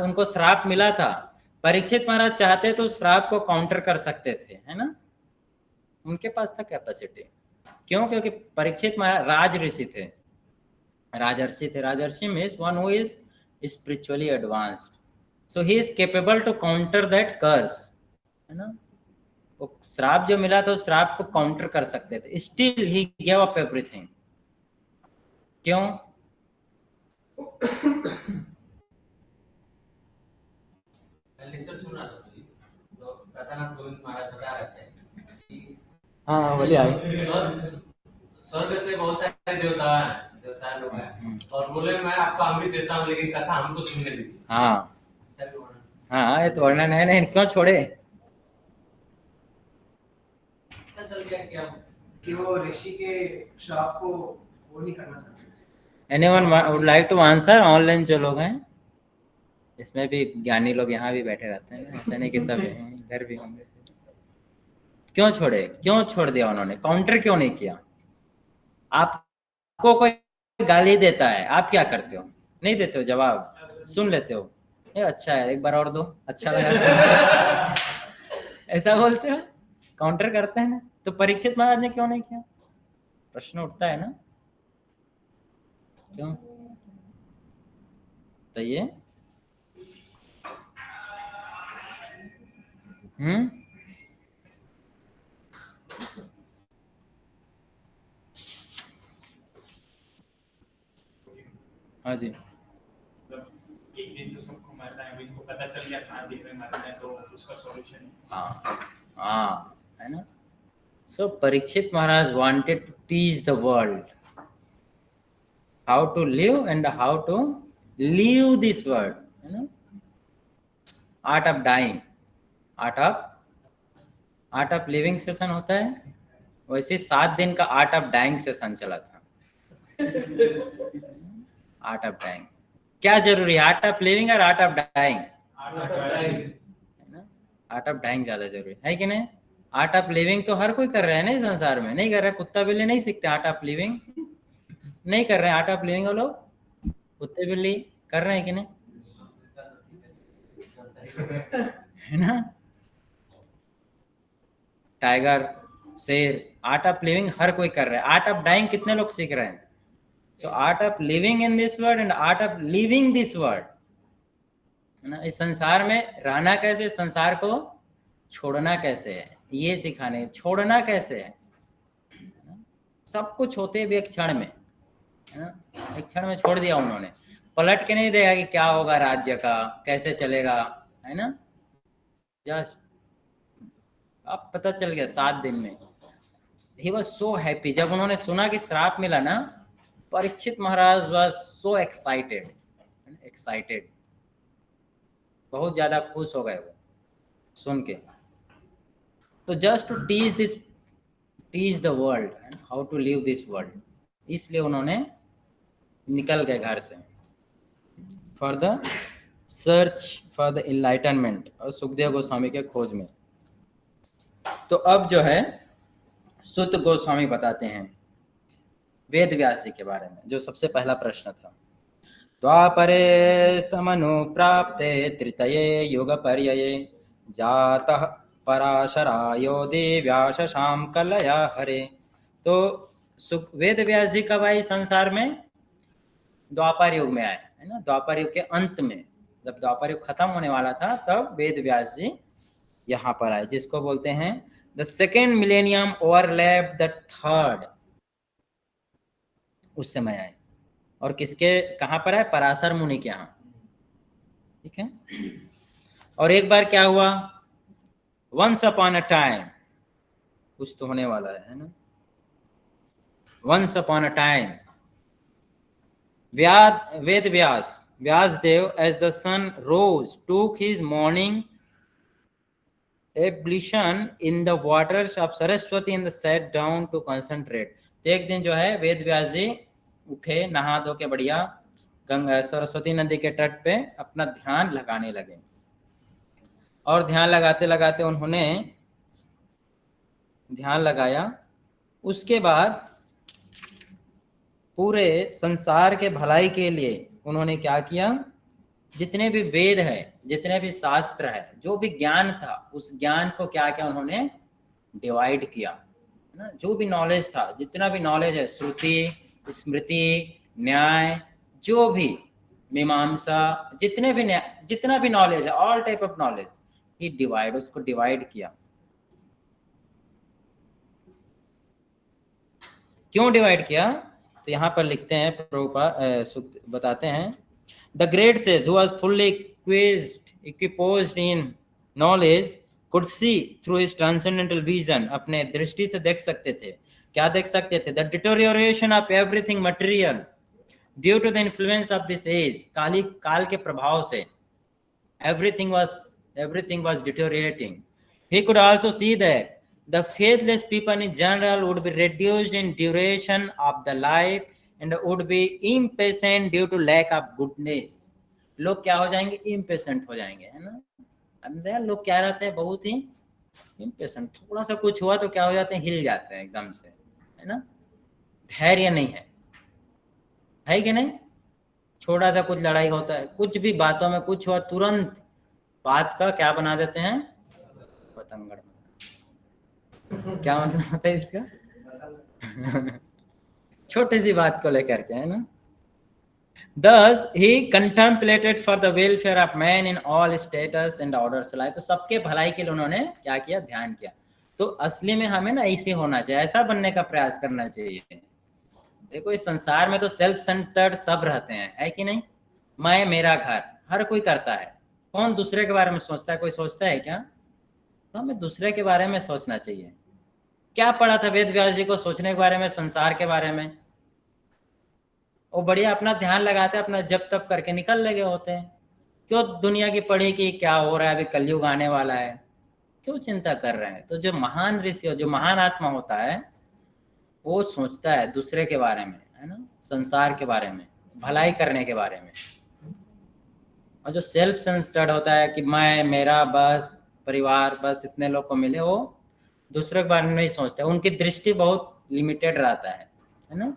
उनको श्राप मिला था। परीक्षित महाराज चाहते तो श्राप को काउंटर कर सकते थे, है ना, उनके पास था कैपेसिटी। क्यों? क्योंकि परीक्षित महाराज राज ऋषि थे, राजर्षि थे। Rajarshi means one who is spiritually advanced, so he is capable to counter that curse, है ना। वो श्राप जो मिला था, उस श्राप को काउंटर कर सकते थे। Still he give up everything. क्यों? लेक्चर सुन रहा था तो प्रतानाथ गोविंद महाराज बता रहे थे। हाँ, बोलिए। स्वर्ग से बहुत सारे देवता लोग हैं और बोले मैं आपको अमृत देता हूँ, लेकिन कथा हमको सुनने दीजिए। हाँ हाँ, ये तो वर्णन है। नहीं, क्यों छोड़े? कि वो ऋषि के श्राप को वो नहीं करना चाहते। Anyone would like to answer? Online जो लोग हैं, इसमें भी ज्ञानी लोग यहाँ भी बैठे रहते हैं, ऐसा नहीं कि सब इधर भी होंगे। क्यों छोड़े? क्यों छोड़ दिया उन्होंने? काउंटर क्यों नहीं किया? आपको कोई गाली देता है, आप क्या करते हो? नहीं देते हो जवाब, सुन लेते हो, ये अच्छा है, एक बार और दो, अच्छा लगा, ऐसा बोलते हो, काउंटर करते हैं ना। तो परीक्षित महाराज ने क्यों नहीं किया? प्रश्न उठता है ना, क्यों? बताइए। हाँ जी। एक दिन तो सबको मरना है, इनको पता चल गया 7 दिन में मरना है, तो उसका सॉल्यूशन हाँ है ना। So Parikshit Maharaj wanted to teach the world how to live and how to leave this world, you know, art of dying, art of living session होता है, वैसे 7 दिन का आर्ट ऑफ डाइंग सेशन चला था। आर्ट ऑफ डाइंग क्या जरूरी है, आर्ट ऑफ लिविंग और art of dying? Art of dying ज्यादा जरूरी है कि नहीं? आर्ट ऑफ लिविंग तो हर कोई कर रहा है ना इस संसार में, नहीं कर रहा है? कुत्ता बिल्ली नहीं सीखते आर्ट ऑफ लिविंग, नहीं कर रहे हैं आर्ट ऑफ लिविंग वो लोग, कुत्ते बिल्ली कर रहे हैं कि नहीं, है ना? टाइगर, शेर, आर्ट ऑफ लिविंग हर कोई कर रहा है। आर्ट ऑफ डाइंग कितने लोग सीख रहे हैं? So art of living in this world and art of living this world, है ना। इस संसार में रहना कैसे, संसार को छोड़ना कैसे है, ये सिखाने। छोड़ना कैसे है, सब कुछ होते भी एक क्षण में, है ना। एक क्षण में छोड़ दिया उन्होंने, पलट के नहीं देखा कि क्या होगा राज्य का, कैसे चलेगा, है ना। जस्ट अब पता चल गया 7 दिन में। He was so happy. जब उन्होंने सुना कि श्राप मिला ना, Parikshit Maharaj was so excited, बहुत ज्यादा खुश हो गए वो सुन के। तो just to teach the world and how to live this world, इसलिए उन्होंने निकल गए घर से for the search for the enlightenment, और सुखदेव गोस्वामी के खोज में। तो अब जो है सुत गोस्वामी बताते हैं वेद व्यास जी के बारे में, जो सबसे पहला प्रश्न था। द्वापरे समनुप्राप्ते तृतीये युगपर्यये जातः पराशरायोदे व्यासशाम कलया हरे। तो वेद व्यास जी कब आए संसार में? द्वापर युग में आए, है ना। द्वापर युग के अंत में, जब द्वापर युग खत्म होने वाला था, तब वेद व्यास जी यहाँ पर आए, जिसको बोलते हैं the second millennium overlap the third, उस समय आए। और किसके, कहाँ पर है? पराशर मुनि के यहाँ, ठीक है। और एक बार क्या हुआ, वंस अपॉन अ टाइम, कुछ तो होने वाला है ना। Once upon a time Veda Vyasadev as the sun rose took his morning ablution in the waters of Saraswati and set down to concentrate. तो एक दिन जो है वेद व्यास जी उठे, नहा धो के बढ़िया गंगा सरस्वती नदी के तट पे अपना ध्यान लगाने लगे। और ध्यान लगाते लगाते उन्होंने ध्यान लगाया, उसके बाद पूरे संसार के भलाई के लिए उन्होंने क्या किया, जितने भी वेद है, जितने भी शास्त्र है, जो भी ज्ञान था, उस ज्ञान को क्या किया उन्होंने, डिवाइड किया, है ना। जो भी नॉलेज था, जितना भी नॉलेज है, श्रुति, स्मृति, न्याय, जो भी मीमांसा, जितना भी नॉलेज है, all type of knowledge he divide, उसको डिवाइड किया। क्यों डिवाइड किया? तो यहाँ पर लिखते हैं, प्रभुपाद बताते हैं, the great says who was fully equiposed in knowledge could see through his transcendental vision, अपने दृष्टि से देख सकते थे। क्या देख सकते थे? the deterioration of everything material due to the influence of this age, काल के प्रभाव से everything was deteriorating. He could also see that the faithless people in general would be reduced in duration of the life and would be impatient due to lack of goodness. लोग क्या हो जाएंगे? impatient हो जाएंगे, है ना। अब लोग क्या रहते हैं? बहुत ही impatient, थोड़ा सा कुछ हुआ तो क्या हो जाते हैं? हिल जाते हैं एकदम से, है ना। धैर्य नहीं है कि नहीं? छोटा सा कुछ लड़ाई होता है, कुछ भी बातों में कुछ हुआ, तुरंत बात का क्या बना देते हैं? पतंगड़। क्या मतलब होता है इसका? छोटी सी बात को लेकर के, है ना। Thus he contemplated for the welfare of man in all status and orders of life. तो सबके भलाई के लिए उन्होंने क्या किया, ध्यान किया। तो असली में हमें ना ऐसे होना चाहिए, ऐसा बनने का प्रयास करना चाहिए। देखो इस संसार में तो सेल्फ सेंटर्ड सब रहते हैं, है कि नहीं? मैं मेरा घर हर कोई करता है, कौन दूसरे के बारे में सोचता है? कोई सोचता है क्या? तो हमें दूसरे के बारे में सोचना चाहिए। क्या पढ़ा था वेद व्यास जी को सोचने के बारे में, संसार के बारे में? वो बढ़िया अपना ध्यान लगाते हैं, अपना जप तप करके निकल लगे होते हैं। क्यों दुनिया की पढ़ी कि क्या हो रहा है, अभी कलयुग आने वाला है, क्यों चिंता कर रहे हैं? तो जो महान ऋषि, जो महान आत्मा होता है, वो सोचता है दूसरे के बारे में, है ना, संसार के बारे में, भलाई करने के बारे में। और जो सेल्फ सेंटर्ड होता है कि मैं मेरा बस परिवार, बस इतने लोग को मिले, वो दूसरे के बारे में नहीं सोचते, उनकी दृष्टि बहुत लिमिटेड रहता है ना।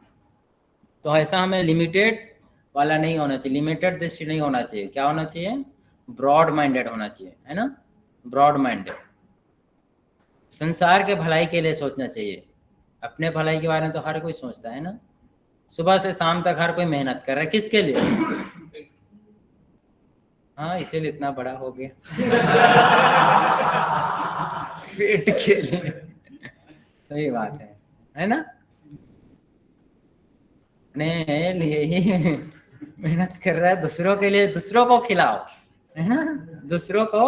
तो ऐसा हमें लिमिटेड वाला नहीं होना चाहिए, लिमिटेड दृष्टि नहीं होना चाहिए। क्या होना चाहिए? ब्रॉड माइंडेड होना चाहिए, है ना, ब्रॉड माइंडेड। संसार के भलाई के लिए सोचना चाहिए, अपने भलाई के बारे में तो हर कोई सोचता है ना। सुबह से शाम तक हर कोई मेहनत कर रहा है, किसके लिए? हाँ, इसीलिए इतना बड़ा हो गया। पेट के लिए। सही बात है ना? अपने लिए ही मेहनत कर रहा है, दूसरों के लिए, दूसरों को खिलाओ, है ना, दूसरों को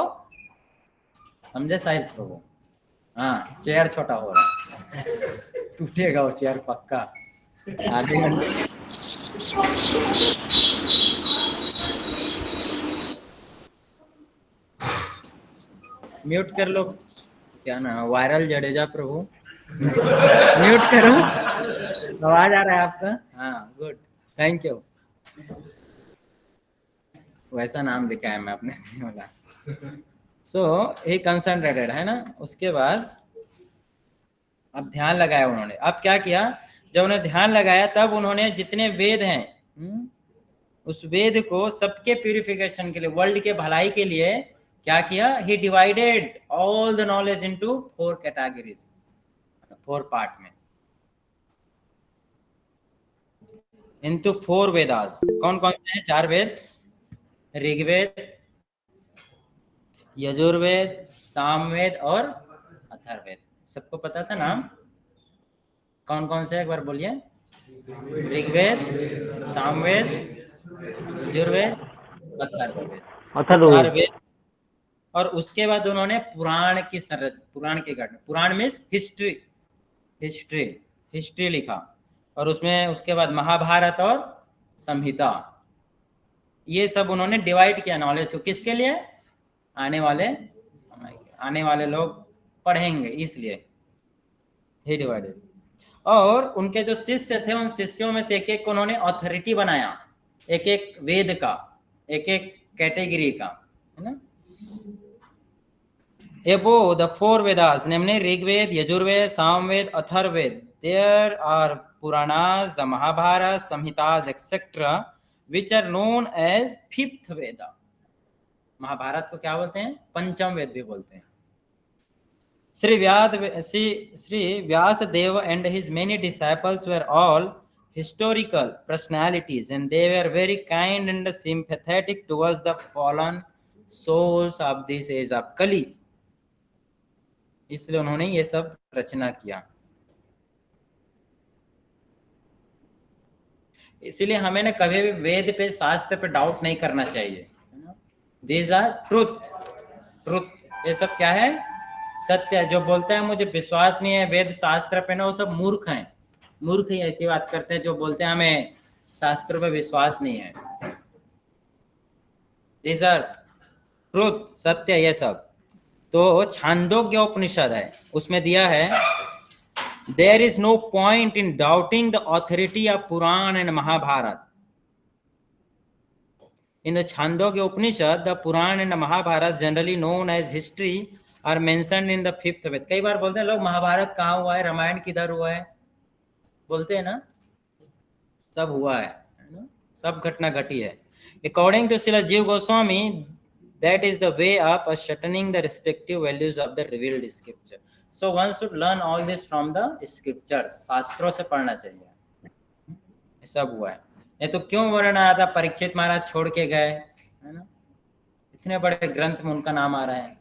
समझे साहिब प्रभु। हाँ, चेयर छोटा हो रहा है, टूटेगा वो चेयर पक्का। आधे घंटे म्यूट कर लो, क्या ना, वायरल जडेजा प्रभु। म्यूट करो, आवाज आ रहा है आपका? हाँ, गुड, थैंक यू। वैसा नाम लिखा है मैं अपने वाला। सो ही कंसंट्रेटेड, है ना। उसके बाद अब ध्यान लगाया उन्होंने। अब क्या किया? जब उन्होंने ध्यान लगाया तब उन्होंने जितने वेद हैं, उस वेद को सबके प्यूरिफिकेशन के लिए, वर्ल्ड के भलाई के लिए क्या किया? He divided all the knowledge into 4 categories, 4 part में, इनटू 4 वेदास। कौन कौन से हैं? 4 वेद, ऋग्वेद, यजुर्वेद, सामवेद और अथर्ववेद। सबको पता था नाम? कौन कौन से, एक बार बोलिए। ऋग्वेद, सामवेद, यजुर्वेद, अथर्ववेद। और उसके बाद उन्होंने पुराण की पुराण की घटना, पुराण मीन्स हिस्ट्री, हिस्ट्री लिखा। और उसमें उसके बाद महाभारत और संहिता, ये सब उन्होंने डिवाइड किया नॉलेज को। किसके लिए? आने वाले समय के, आने वाले लोग पढ़ेंगे, इसलिए ही डिवाइडेड। और उनके जो शिष्य थे, उन शिष्यों में से एक एक को उन्होंने अथॉरिटी बनाया, एक एक वेद का, एक एक कैटेगरी का, है ना। Above the 4 Vedas, namely Rigved, Yajurved, Samved, Atharved, there are Puranas, the Mahabharata, Samhitas, etc., which are known as 5th Veda. Mahabharat को क्या बोलते हैं? पंचम वेद भी बोलते हैं। Shri Vyas Dev and his many disciples were all historical personalities, and they were very kind and sympathetic towards the fallen souls of this age of Kali. इसलिए उन्होंने ये सब रचना किया। इसीलिए हमें ना कभी भी वेद पे, शास्त्र पे डाउट नहीं करना चाहिए। These are truth। ये सब क्या है? सत्य है। जो बोलते हैं मुझे विश्वास नहीं है वेद शास्त्र पे ना, वो सब मूर्ख हैं। मूर्ख ही ऐसी बात करते हैं जो बोलते हैं हमें शास्त्र पे विश्वास नहीं है। These are truth, सत्य ये सब। तो छांदोग्य उपनिषद है, उसमें दिया है, There is no point in doubting the authority of Puran and Mahabharata. In the Chandogya Upanishad, the Puran and the Mahabharata, generally known as history, are mentioned in the 5th Ved. कई बार बोलते हैं लोग महाभारत कहाँ हुआ है, रामायण किधर हुआ है, बोलते हैं ना। सब हुआ है ना, सब घटना घटी है। According to Srila Jiva Goswami, that is the way of ascertaining the respective values of the revealed scripture. So one should learn all this from the scriptures. शास्त्रों से पढ़ना चाहिए। सब हुआ है। ये तो क्यों वर्णन आ रहा था, परीक्षित महाराज छोड़ के गए, है ना, इतने बड़े ग्रंथ में उनका नाम आ रहा है,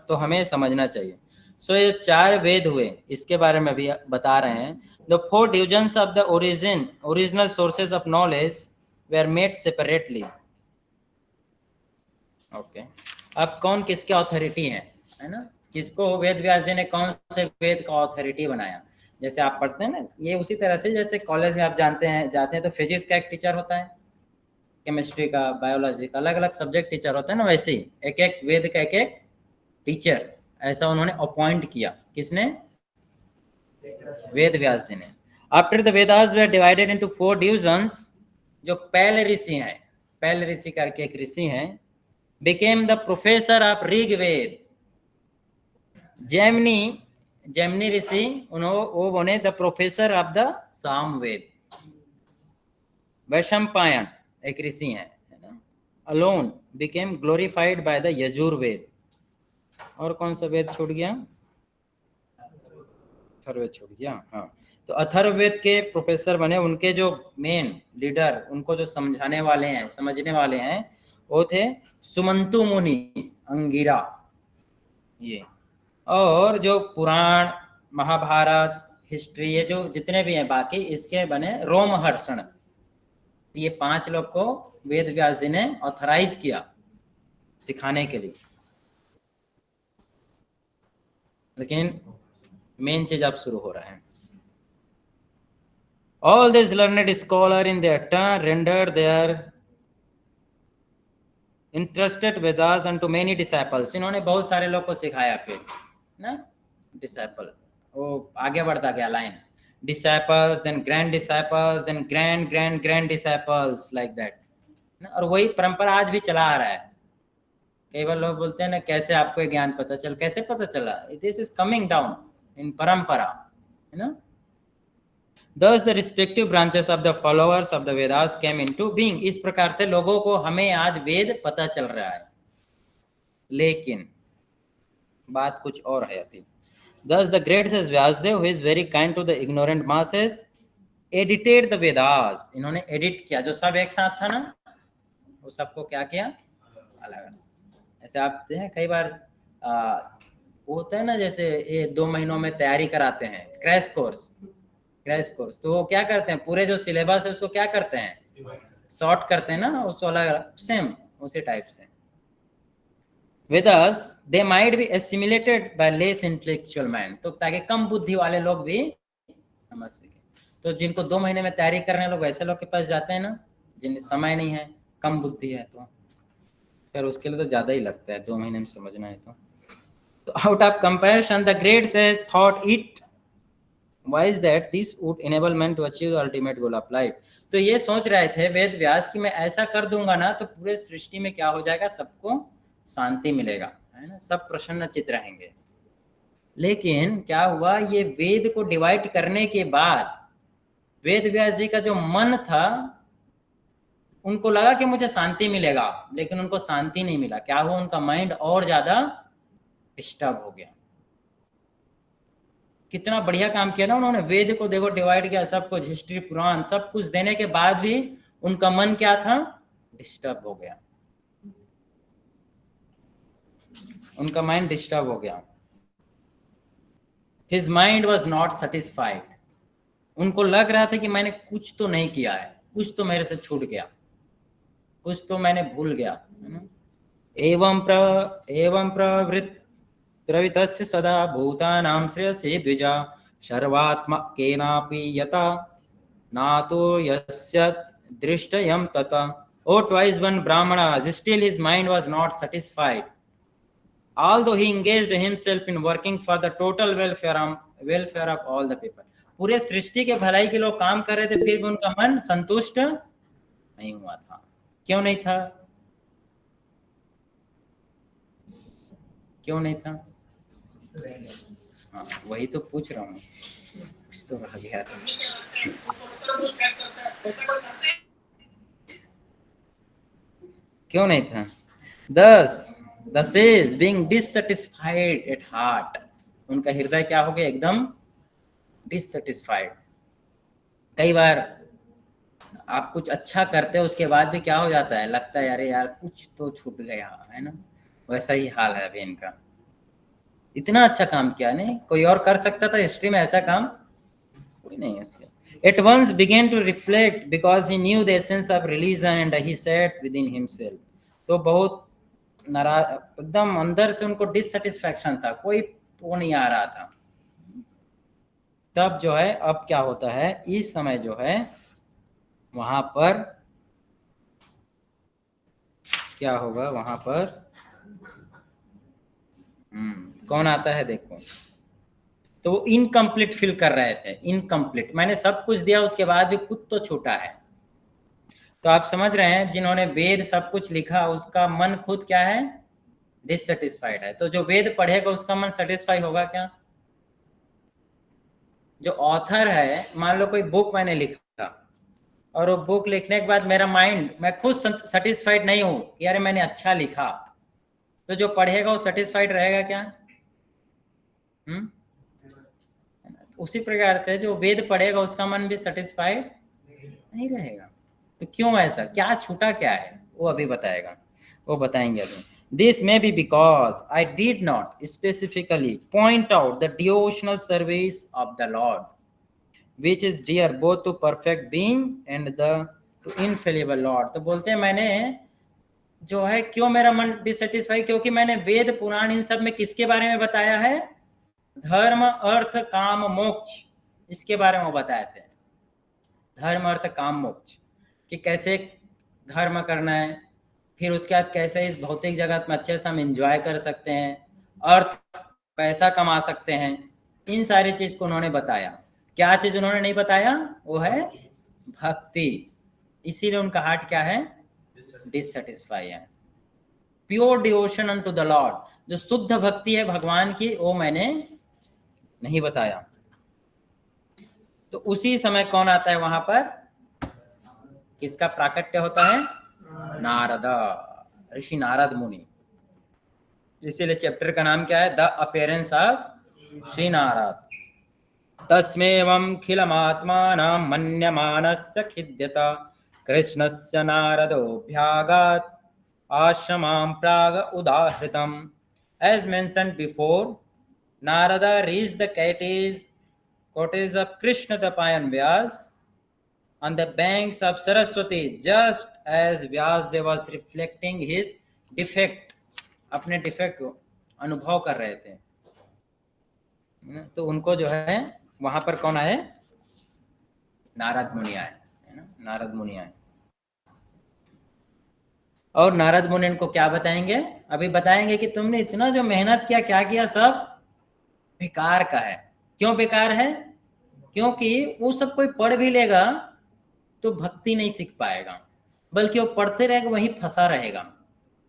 तो हमें समझना चाहिए। सो ये 4 वेद हुए, इसके बारे में भी बता रहे हैं। The 4 divisions of the original sources of knowledge were made separately. Okay, अब कौन किसके ऑथोरिटी है ना, किसको वेद व्यास जी ने कौन से वेद का ऑथोरिटी बनाया। जैसे आप पढ़ते हैं ना, ये उसी तरह से जैसे कॉलेज में आप जाते हैं तो फिजिक्स का एक टीचर होता है, केमिस्ट्री का, बायोलॉजी का, अलग अलग सब्जेक्ट टीचर होता है ना, वैसे ही एक एक वेद का एक एक टीचर ऐसा उन्होंने अपॉइंट किया। किसने? वेद व्यास जी ने। After the Vedas were divided into 4 divisions, जो पैल ऋषि हैं, पैल ऋषि करके एक ऋषि हैं, became the professor of Rigveda. Jaimini ऋषि वो बने the professor of the Samaveda. Vaishampayana एक ऋषि है ना, alone became glorified by the Yajurveda. और कौन सा वेद छूट गया? अथर्ववेद छूट गया। हाँ, तो अथर्ववेद के प्रोफेसर बने, उनके जो मेन लीडर, उनको जो समझाने वाले हैं, समझने वाले हैं, वो थे सुमंतु मुनि, अंगिरा ये। और जो पुराण, महाभारत, हिस्ट्री, ये जो जितने भी हैं बाकी, इसके बने रोमहर्षण। ये 5 लोग को वेद व्यास जी ने ऑथराइज किया सिखाने के लिए। लेकिन मेन चीज अब शुरू हो रहा है। All these learned scholars in their turn rendered their interested Vedas unto many disciples। इन्होंने बहुत सारे लोग को सिखाया फिर ना, डिसाइपल, वो आगे बढ़ता गया line, disciples, then grand disciples, then grand grand grand disciples, like that ना। और वही परंपरा आज भी चला आ रहा है। कई बार लोग बोलते हैं ना, कैसे आपको ये ज्ञान पता चल, कैसे पता चला? This is coming down in परंपरा, है ना। Thus the respective branches of the followers of the Vedas came into being। इस प्रकार से लोगों को, हमें आज वेद पता चल रहा है, लेकिन बात कुछ और है अभी। Thus the great says Vyasdev, who is very kind to the ignorant masses, edited the Vedas। इन्होंने एडिट किया, जो सब एक साथ था ना, वो सबको क्या किया? अलग अलग। ऐसे आप हैं कई बार वो होता है ना, जैसे ये 2 महीनों में तैयारी कराते हैं, क्रैश कोर्स, तो वो क्या करते हैं, पूरे जो सिलेबस है उसको क्या करते हैं, शॉर्ट करते हैं ना, उसको अलग, सेम उसी टाइप से। Vedas they might be assimilated by less intellectual mind, तो ताकि कम बुद्धि वाले लोग भी समझ सके। तो जिनको 2 महीने में तैयारी करने लोग, ऐसे लोग के पास जाते हैं ना, जिन समय नहीं है, कम बुद्धि है, तो फिर उसके लिए तो ज्यादा ही लगता है 2 महीने में समझना है। तो out of comparison the great sage thought it wise that this would enable man to achieve the ultimate goal of life. तो ये सोच रहे थे वेद व्यास कि मैं ऐसा कर दूंगा ना, तो पूरे सृष्टि में क्या हो जाएगा, सबको शांति मिलेगा, है ना, सब प्रसन्न चित्त रहेंगे। लेकिन क्या हुआ, ये वेद को डिवाइड करने के बाद वेद व्यास जी का जो मन था, उनको लगा कि मुझे शांति मिलेगा, लेकिन उनको शांति नहीं मिला। क्या हुआ, उनका माइंड और ज्यादा डिस्टर्ब हो गया। कितना बढ़िया काम किया ना उन्होंने, वेद को देखो डिवाइड किया, सब कुछ, हिस्ट्री, पुराण, सब कुछ देने के बाद भी उनका मन क्या था, डिस्टर्ब हो गया, उनका माइंड डिस्टर्ब हो गया। His mind was not satisfied। उनको लग रहा था कि मैंने कुछ तो नहीं किया है, कुछ तो मेरे से छूट गया, कुछ तो मैंने भूल गया, है ना। एवं प्रवृत्तस्य सदा भूतानां श्रेयसे द्विजा सर्वात्मकेनापि यथा नातो यस्यत् दृष्टयं तथा। Oh, twice one Brahmana, still his mind was not satisfied. Although he engaged himself in working for the total welfare of all the people। पूरे सृष्टि के भलाई के लोग काम कर रहे थे, फिर भी उनका मन संतुष्ट नहीं हुआ था। क्यों नहीं था? क्यों नहीं था? हाँ, वही तो पूछ रहा हूँ, कुछ तो रह गया था। क्यों नहीं था? Thus is being dissatisfied at heart। उनका हृदय क्या हो गया, एकदम डिससेटिस्फाइड। कई बार आप कुछ अच्छा करते हो उसके बाद भी क्या हो जाता है, लगता है अरे यार कुछ तो छूट गया है ना। वैसा ही हाल है अभी इनका। इतना अच्छा काम किया, नहीं कोई और कर सकता था हिस्ट्री में ऐसा काम, कोई नहीं है उसके। At once began to reflect because he knew the essence of religion and he said within himself। तो बहुत नाराज, एकदम अंदर से उनको डिससेटिस्फैक्शन था, कोई वो नहीं आ रहा था। तब जो है अब क्या होता है, इस समय जो है वहां पर क्या होगा, वहां पर कौन आता है देखो। तो वो इनकम्प्लीट फील कर रहे थे, इनकम्प्लीट, मैंने सब कुछ दिया उसके बाद भी कुछ तो छूटा है। तो आप समझ रहे हैं, जिन्होंने वेद सब कुछ लिखा उसका मन खुद क्या है, डिससेटिस्फाइड है। तो जो वेद पढ़ेगा उसका मन सेटिस्फाई होगा क्या? जो ऑथर है, मान लो कोई बुक मैंने लिखा और वो बुक लिखने के बाद मेरा माइंड, मैं खुद सेटिस्फाइड नहीं हूं कि यार मैंने अच्छा लिखा, तो जो पढ़ेगा वो सेटिस्फाइड रहेगा क्या? उसी प्रकार से जो वेद पढ़ेगा उसका मन भी सेटिस्फाइड नहीं रहेगा। तो क्यों ऐसा, क्या छूटा क्या है, वो अभी बताएगा, वो बताएंगे अभी। This may be because I did not specifically point out the devotional service of the Lord, which is dear both to perfect being and the to infallible Lord। तो बोलते हैं मैंने जो है, क्यों मेरा मन डिससेटिस्फाई, क्योंकि मैंने वेद पुराण इन सब में किसके बारे में बताया है, धर्म अर्थ काम मोक्ष, इसके बारे में वो बताए थे। धर्म अर्थ काम मोक्ष, कि कैसे धर्म करना है, फिर उसके बाद कैसे इस भौतिक जगत में अच्छे से हम एंजॉय कर सकते हैं, अर्थ पैसा कमा सकते हैं, इन सारी चीज को उन्होंने बताया। क्या चीज उन्होंने नहीं बताया, वो है भक्ति। इसीलिए उनका हार्ट क्या है, डिससेटिस्फाई है। Pure devotion unto the Lord, जो शुद्ध भक्ति है भगवान की, वो मैंने नहीं बताया। तो उसी समय कौन आता है वहां पर, किसका प्राकट्य होता है, नारद, ऋषि नारद मुनि। इसीलिए चैप्टर का नाम क्या है, the appearance of Shri Narad. तस्मेवं खिलमात्मानं मन्यमानस्य खिद्यता कृष्णस्य नारदोऽभ्यागत आश्रमं प्राग उदाहृतम्। As mentioned before, Narada reached the cottage of Krishna the Payan Vyas on the banks of Saraswati, just as Vyasdev was reflecting his defect, अपने डिफेक्ट को अनुभव कर रहे थे। तो उनको जो है वहां पर कौन आए, नारद मुनि आए, है ना, नारद मुनि आए। और नारद मुनि इनको क्या बताएंगे, अभी बताएंगे कि तुमने इतना जो मेहनत किया, क्या किया, सब बेकार का है। क्यों बेकार है, क्योंकि वो सब कोई पढ़ भी लेगा तो भक्ति नहीं सीख पाएगा, बल्कि वो पढ़ते रहेगा वहीं फंसा रहेगा।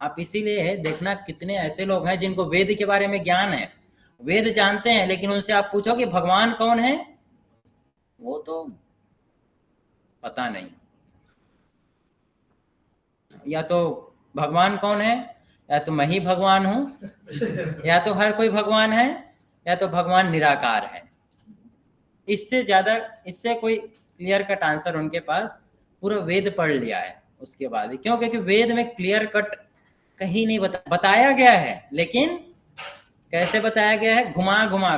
आप इसीलिए देखना कितने ऐसे लोग हैं जिनको वेद के बारे में ज्ञान है, वेद जानते हैं, लेकिन उनसे आप पूछो कि भगवान कौन है, वो तो पता नहीं। या तो भगवान कौन है, या तो मैं ही भगवान हूं, या तो हर कोई भगवान है, या तो भगवान निराकार है। इससे ज्यादा, इससे कोई क्लियर कट आंसर उनके पास, पूरा वेद पढ़ लिया है उसके बाद ही। क्यों, क्योंकि वेद में क्लियर कट कहीं नहीं बताया गया है, लेकिन कैसे बताया गया है, घुमा घुमा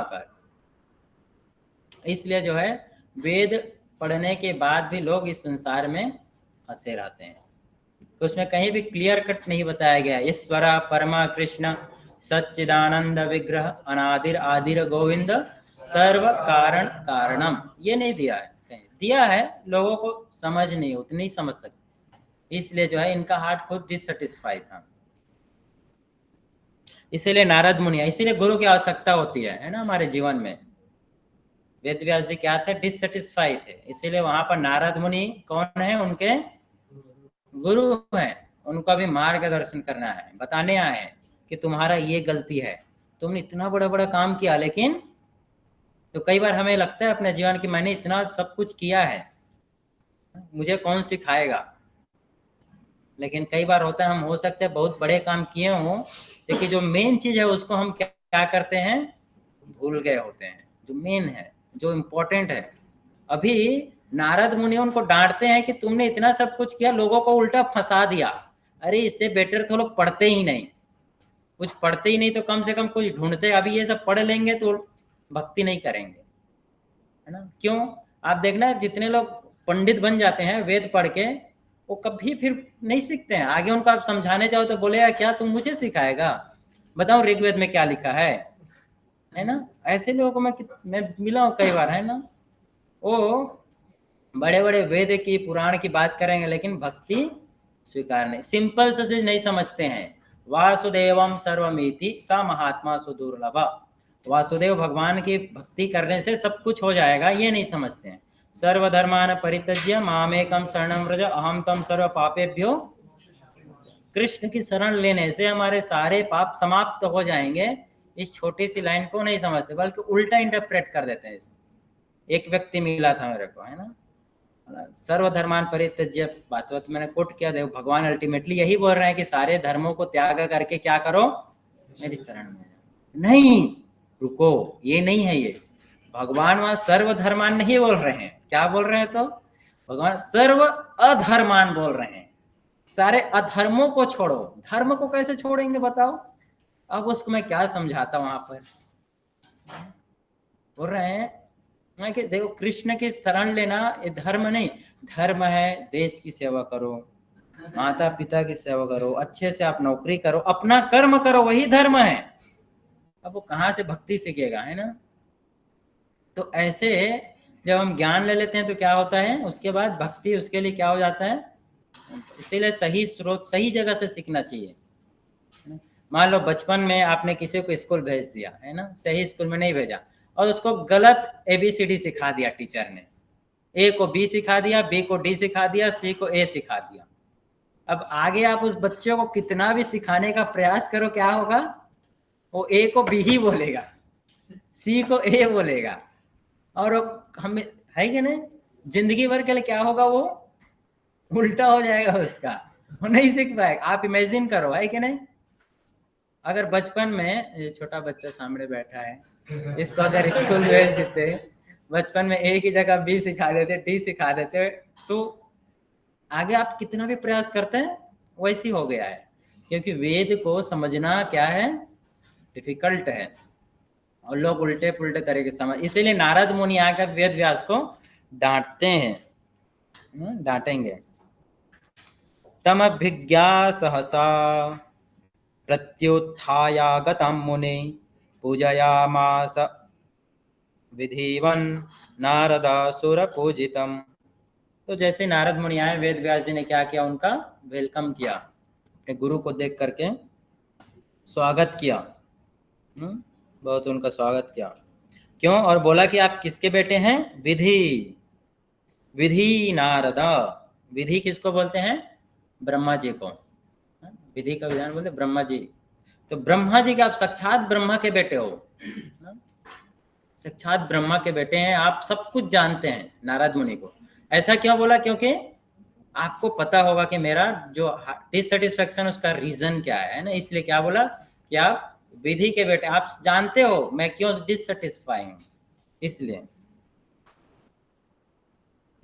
कर। इसलिए जो है वेद पढ़ने के बाद भी लोग इस संसार में फंसे रहते हैं। तो उसमें कहीं भी क्लियर कट नहीं बताया गया, ईश्वरा परमा कृष्ण सच्चिदानंद विग्रह अनादिर आदिर गोविंद सर्व कारण कारणम, ये नहीं दिया है। दिया है, लोगों को समझ नहीं, उतनी समझ सकते, इसलिए जो है इनका हार्ट खुद डिससेटिस्फाई था। इसीलिए नारद मुनि, इसीलिए गुरु की आवश्यकता होती है ना हमारे जीवन में। वेद व्यास जी क्या थे, डिससेटिस्फाई थे, इसीलिए वहां पर नारद मुनि कौन है, उनके गुरु हैं। उनका भी मार्गदर्शन करना है, बताने आए हैं कि तुम्हारा ये गलती है, तुमने इतना बड़ा बड़ा काम किया, लेकिन तो कई बार हमें लगता है अपने जीवन की मैंने इतना सब कुछ किया है, मुझे कौन सिखाएगा। लेकिन कई बार होता है हम हो सकते हैं बहुत बड़े काम किए हों, लेकिन जो मेन चीज है उसको हम क्या करते हैं, भूल गए होते हैं। जो मेन है, जो इम्पोर्टेंट है, अभी नारद मुनि उनको डांटते हैं कि तुमने इतना सब कुछ किया, लोगों को उल्टा फंसा दिया। अरे इससे बेटर तो लोग पढ़ते ही नहीं, कुछ पढ़ते ही नहीं तो कम से कम कुछ ढूंढते। अभी ये सब पढ़ लेंगे तो भक्ति नहीं करेंगे, है ना। क्यों? आप देखना जितने लोग पंडित बन जाते हैं वेद पढ़ के, वो कभी फिर नहीं सीखते हैं। आगे उनको आप समझाने जाओ तो बोलेगा क्या तुम मुझे सिखाएगा, बताओ ऋग्वेद में क्या लिखा है ना। ऐसे लोगों को मैं मिला हूँ कई बार, है ना। वो बड़े बड़े वेद की पुराण की बात करेंगे लेकिन भक्ति स्वीकार नहीं, सिंपल से चीज नहीं समझते हैं। वासुदेवम सर्वमिति सा महात्मा सुदुर्लभ, वासुदेव भगवान की भक्ति करने से सब कुछ हो जाएगा, ये नहीं समझते हैं। सर्वधर्मान परित्यज्य मामेकम शरणं व्रज अहम तम सर्व पापेभ्यो, कृष्ण की शरण लेने से हमारे सारे पाप समाप्त हो जाएंगे। इस छोटी सी लाइन को नहीं समझते बल्कि उल्टा इंटरप्रेट कर देते हैं। एक व्यक्ति मिला था मेरे को, है ना, सर्वधर्मान परित्यज्य, बात मैंने कोट किया। देखो भगवान अल्टीमेटली यही बोल रहे हैं कि सारे धर्मों को त्याग करके क्या करो, मेरी शरण में। नहीं, रुको, ये नहीं है। ये भगवान वहां सर्वधर्मान नहीं बोल रहे हैं। क्या बोल रहे हैं? तो भगवान सर्व अधर्मान बोल रहे हैं। सारे अधर्मों को छोड़ो। धर्म को कैसे छोड़ेंगे बताओ? अब उसको मैं क्या समझाता वहां पर। बोल रहे हैं कि देखो कृष्ण की शरण लेना ये धर्म नहीं, धर्म है देश की सेवा करो, माता पिता की सेवा करो, अच्छे से आप नौकरी करो, अपना कर्म करो, वही धर्म है। अब वो कहाँ से भक्ति सीखेगा, है ना। तो ऐसे जब हम ज्ञान ले लेते हैं तो क्या होता है, उसके बाद भक्ति उसके लिए क्या हो जाता है। इसीलिए सही स्रोत सही जगह से सीखना चाहिए। मान लो बचपन में आपने किसी को स्कूल भेज दिया, है ना, सही स्कूल में नहीं भेजा और उसको गलत ABCD सिखा दिया टीचर ने। A को B सिखा दिया, B को D सिखा दिया, C को A सिखा दिया। अब आगे आप उस बच्चे को कितना भी सिखाने का प्रयास करो, क्या होगा, वो A को B ही बोलेगा, C को A बोलेगा, और हमें है कि नहीं, जिंदगी भर के लिए क्या होगा, वो उल्टा हो जाएगा उसका, वो नहीं सीख पाएगा। आप इमेजिन करो, है कि नहीं। अगर बचपन में, ये छोटा बच्चा सामने बैठा है, इसको अगर स्कूल भेज देते, बचपन में A की जगह B सिखा देते, D सिखा देते, तो आगे आप कितना भी प्रयास करते हैं वैसी हो गया है। क्योंकि वेद को समझना क्या है, डिफिकल्ट है, और लोग उल्टे पुल्टे तरीके से समझ। इसीलिए नारद मुनि आकर वेद व्यास को डांटते हैं, डांटेंगे। तम अभिज्ञा सहसा प्रत्युत्थायागतं मुने पूजयामास विधिवन् नारदासुर पूजितम। तो जैसे नारद मुनि आए, वेद व्यास जी ने क्या किया, उनका वेलकम किया, अपने गुरु को देख करके स्वागत किया, बहुत उनका स्वागत किया। क्यों? और बोला कि आप किसके बेटे हैं? विधि, विधि नारदा। विधि किसको बोलते हैं? ब्रह्मा जी को। विधि का विधान बोलते ब्रह्मा जी। तो ब्रह्मा जी के आप साक्षात ब्रह्मा के बेटे हो, साक्षात ब्रह्मा के बेटे हैं, आप सब कुछ जानते हैं। नारद मुनि को ऐसा क्यों बोला? क्योंकि आपको पता होगा कि मेरा जो डिससेटिस्फैक्शन उसका रीजन क्या है ना, इसलिए क्या बोला कि आप विधि के बेटे, आप जानते हो मैं क्यों डिससेटिस्फाई हूं, इसलिए।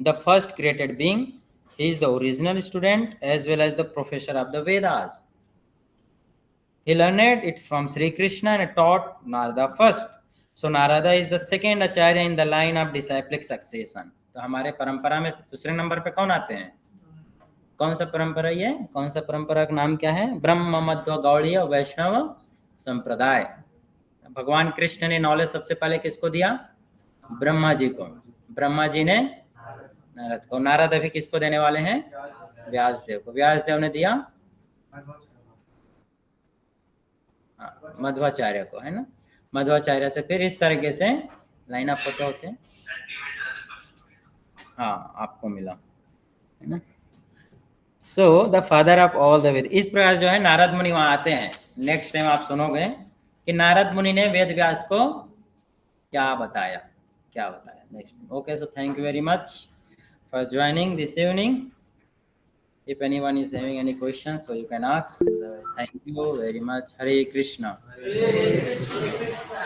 The first created being, he is the original student as well as the professor of the Vedas. He learned it from Sri Krishna and taught Narada first. So Narada is the second acharya in the line of disciplic succession. तो हमारे परंपरा में दूसरे number पे कौन आते हैं? कौन सा परंपरा ये? कौन सा परंपरा का नाम क्या है? ब्रह्म मध्व गौड़ीय वैष्णव संप्रदाय। भगवान कृष्ण ने नॉलेज सबसे पहले किसको दिया? ब्रह्मा जी को। ब्रह्मा जी ने नारद को। नारद अभी किसको देने वाले हैं? व्यासदेव को। व्यासदेव ने दिया मध्वाचार्य को, है ना। मध्वाचार्य से फिर इस तरीके से लाइन अप होते हैं। हाँ, आपको मिला, है ना। So the father of all the Veda. इस प्रकार जो है नारद मुनि वहां आते हैं। नेक्स्ट टाइम आप सुनोगे कि नारद मुनि ने वेद व्यास को क्या बताया, क्या बताया next. Okay, so thank you very much for joining this evening. If anyone is having any questions, so you can ask. Otherwise, thank you very much. Hare Krishna. Hare Krishna.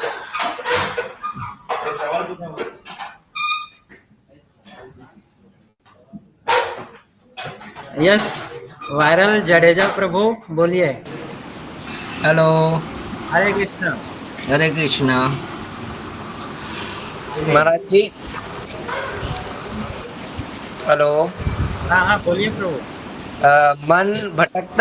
Yes Viral Jadeja Prabhu बोलिए। Hello. Hare Krishna. Hare Krishna Maharaj ji. Hello. हाँ हाँ बोलिए प्रभु। मन भटकता